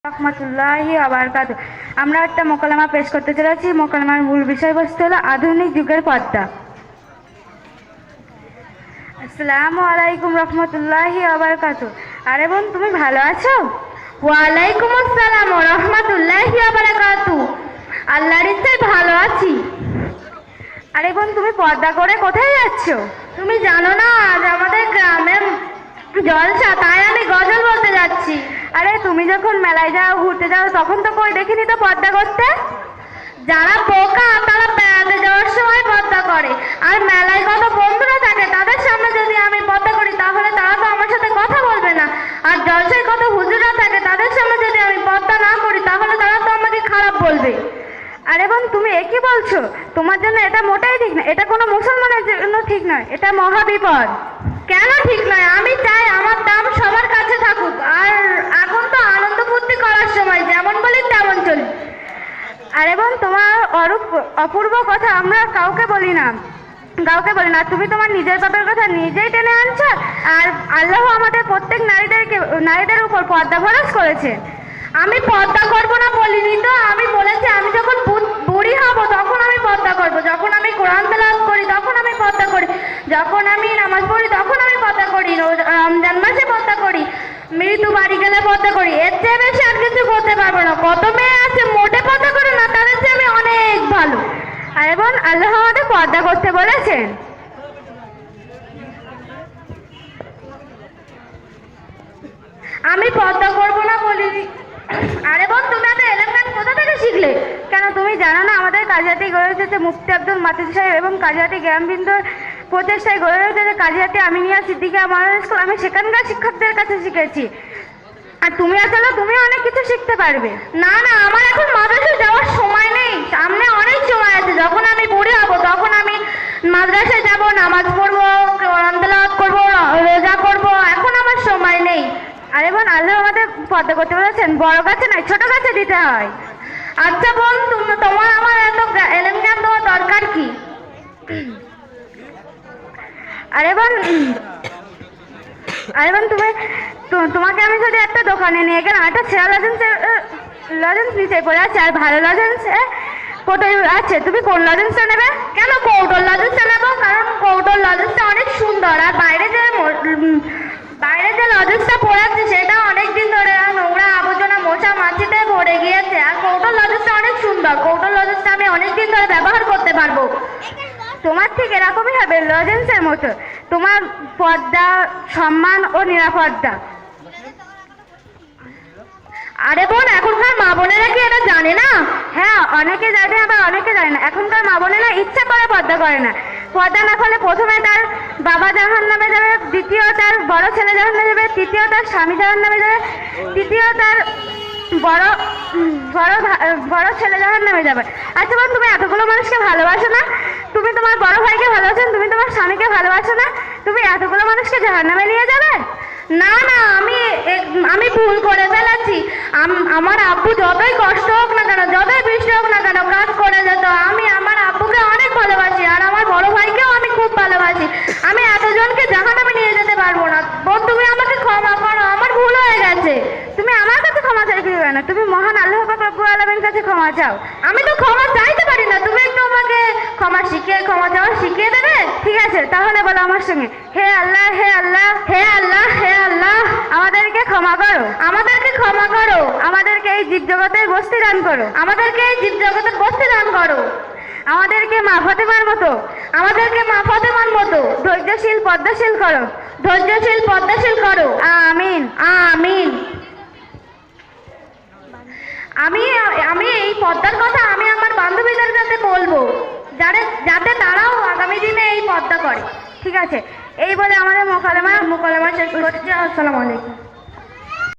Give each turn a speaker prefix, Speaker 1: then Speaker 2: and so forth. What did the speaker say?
Speaker 1: রহমতুল্লাহি ওয়া বারাকাতুহু। আমরা একটা মোকালেমা পেশ করতে চলেছি। মোকালেমার মূল বিষয়বস্তু হলো আধুনিক যুগের পর্দা। আসসালামু আলাইকুম রহমতুল্লাহি ওয়া বারাকাতুহু। আরে বোন, তুমি ভালো আছো?
Speaker 2: ওয়ালাইকুম আসসালাম ওয়া রাহমাতুল্লাহি ওয়া বারাকাতুহু। আল্লাহর ইচ্ছায় ভালো আছি।
Speaker 1: আরে বোন, তুমি পর্দা করে কোথায় যাচ্ছ?
Speaker 2: তুমি জানো না আজ আমাদের গ্রামে জলসা, তাই আমি গজল বলতে যাচ্ছি।
Speaker 1: আরে তুমি যখন মেলায় যাও, ঘুরতে যাও, তখন তো কই দেখিনি তো পর্দা করতে।
Speaker 2: যারা বোকা তারা বেড়াতে যাওয়ার সময় পর্দা করে, আর মেলায় কত বন্ধুরা থাকে, তাদের সামনে যদি আমি পর্দা করি তাহলে তারা তো আমার সাথে কথা বলবে না। আর জলসায় কত হুজুরা থাকে, তাদের সামনে যদি আমি পর্দা না করি তাহলে তারা তো আমাকে খারাপ বলবে।
Speaker 1: আরে বোন, তুমি একই বলছো? তোমার জন্য এটা মোটেই ঠিক না। এটা কোনো মুসলমানের জন্য ঠিক নয়, এটা মহা বিপদ।
Speaker 2: কেন ঠিক নয়? আমি চাই আমার দাম সবার কাছে থাকুক। আর এখন তো আনন্দ ফুর্তি করার সময়, যেমন বলি তেমন চলি।
Speaker 1: আরে বোন, তোমার অপূর্ব কথা আমরা কাউকে বলি না। তুমি তোমার নিজের বাপের কথা নিজেই টেনে আনছো। আর আল্লাহ আমাদের প্রত্যেক নারীদের উপর পর্দা ফরজ করেছে।
Speaker 2: আমি পর্দা করব না বলিনি তো, আমি বলেছি আমি যখন বুড়ি হব তখন আমি পর্দা করব। যখন আমি কোরআন তেলাওয়াত করি তখন আমি পর্দা করি, যখন আমি নামাজ পড়ি তখন আমি পর্দা করি, রমজান মাসে পর্দা করি, মৃত্যু বাড়ি গেলে পর্দা করি। এর চেয়ে বেশি আর কিছু করতে পারবো না। কত মেয়ে আছে মোটে পর্দা করে না, তাদের চেয়ে আমি অনেক ভালো।
Speaker 1: আরে বোন, আল্লাহ আমাদের পর্দা করতে বলেছেন।
Speaker 2: আমি পর্দা করব না বলিনি। আরে বোন, তুমি এত এলেম গান কোথা থেকে শিখলে?
Speaker 1: কেন তুমি জানো না আমাদের কাজিয়াটি গড়ে উঠেছে মুফতি আব্দুল মাতিদ সাহেব এবং কাজিয়াটি গ্রামবৃন্দর প্রচেষ্টায় গড়ে উঠেছে কাজিয়াটি আমিনিয়া সিদ্দিকা মডেল স্কুল। আমি সেখানকার শিক্ষকদের কাছে শিখেছি। আর তুমি আসলে তুমি অনেক কিছু শিখতে পারবে।
Speaker 2: না না, আমার এখন মাদ্রাসায় যাওয়ার সময় নেই, সামনে অনেক সময় আছে। যখন আমি বুড়ি হব তখন আমি মাদ্রাসায় যাব, নামাজ পড়বো, কোরআন তেলাওয়াত করবো, রোজা করবো। এখন আমার সময় নেই।
Speaker 1: আরে বোন, আল্লাহ আমাদের পর্দা করতে বলেছেন, বড় গাছে নয় ছোট গাছে দিতে হয়।
Speaker 2: আচ্ছা বোন, তোমার আমার এত এলেম জ্ঞান দেওয়ার দরকার কি?
Speaker 1: আরে বোন, তোমাকে আমি যদি একটা দোকানে নিয়ে গেলাম, একটা ছেঁড়া লজেন্স নিচে পড়ে আছে আর ভালো লজেন্স কোথায় আছে, তুমি কোন লজেন্সটা নেবে?
Speaker 2: কেন কৌটোর লজেন্সটা নেবো? কারণ কৌটোর লজেন্সটা অনেক সুন্দর, আর বাইরে যে লজেন্সটা পড়ে আছে সেটা অনেকদিন ধরে নোংরা আবর্জনা মশা মাছিতে ভরে গিয়েছে। আর কৌটোর লজেন্সটা অনেক সুন্দর, কৌটোর লজেন্সটা আমি অনেকদিন ধরে ব্যবহার করতে পারবো।
Speaker 1: তোমার ঠিক এরকমই হবে, লজেন্সের মতো। তোমার পর্দা, সম্মান ও নিরাপত্তা।
Speaker 2: আরে বোন, এখনকার মা বোনেরা কি এটা জানে না?
Speaker 1: হ্যাঁ, অনেকে জানে আবার অনেকে জানে না। এখনকার মা বোনেরা ইচ্ছা করে পর্দা করে না। পর্দা না করলে প্রথমে তার বাবা জাহান্নামে যাবে, দ্বিতীয় তার বড় ছেলে জাহান্নামে যাবে, তৃতীয় তার স্বামী জাহান্নামে যাবে, তৃতীয় তার বড় ছেলে জাহান্নামে যাবে। আচ্ছা বোন, তুমি এতগুলো মানুষকে ভালোবাসো না? তুমি তোমার বড় ভাইকে ভালোবাসো, তুমি তোমার স্বামীকে ভালোবাসো না? তুমি এতগুলো মানুষকে জাহান্নামে নিয়ে যাবে?
Speaker 2: না না, আমি ভুল করে ফেলেছি। আমার আব্বু যতই কষ্ট হোক না কেন, যতই বৃষ্টি হোক না কেন, কাজ করে যেত। আমি আমার আব্বুকে অনেক ভালোবাসি, আর আমার বড় ভাইকেও আমি খুব ভালোবাসি। আমি এতজনকে জাহান্নামে নিয়ে যেতে পারবো না। বোন, তুমি আমাকে ক্ষমা করো, আমার ভুল হয়ে গেছে।
Speaker 1: তুমি আমার কাছে ক্ষমা চাইতে পারো না, তুমি মহান আল্লাহ পাক রব্বুল আলামিনের কাছে ক্ষমা চাও।
Speaker 2: আমি তো ক্ষমা চাইতে পারি না, তুমি একটু আমাকে ক্ষমা চাওয়া শিখিয়ে দেবে?
Speaker 1: ঠিক আছে, তাহলে বলো আমার সঙ্গে, হে আল্লাহ, হে আল্লাহ,
Speaker 2: হে আল্লাহ, হে আল্লাহ,
Speaker 1: আমাদেরকে ক্ষমা করো,
Speaker 2: আমাদেরকে ক্ষমা করো,
Speaker 1: আমাদেরকে এই জীব জগতের বস্তি দান করো,
Speaker 2: আমাদেরকে এই জীব জগতের বস্তি দান করো,
Speaker 1: আমাদেরকে মা ফাতেমার মতো ধৈর্যশীল পদ্মাশীল করো,
Speaker 2: ধৈর্যশীল পদ্মাশীল করো।
Speaker 1: আমিন
Speaker 2: আমিন। আমি এই পদ্মার কথা আমি আমার বান্ধবীদের কাছে বলবো, যাতে তারাও আগামী দিনে এই পদ্মা করে।
Speaker 1: ঠিক আছে, এই বলে আমাদের মোকালেমা শেষ করছি। আসসালামু আলাইকুম।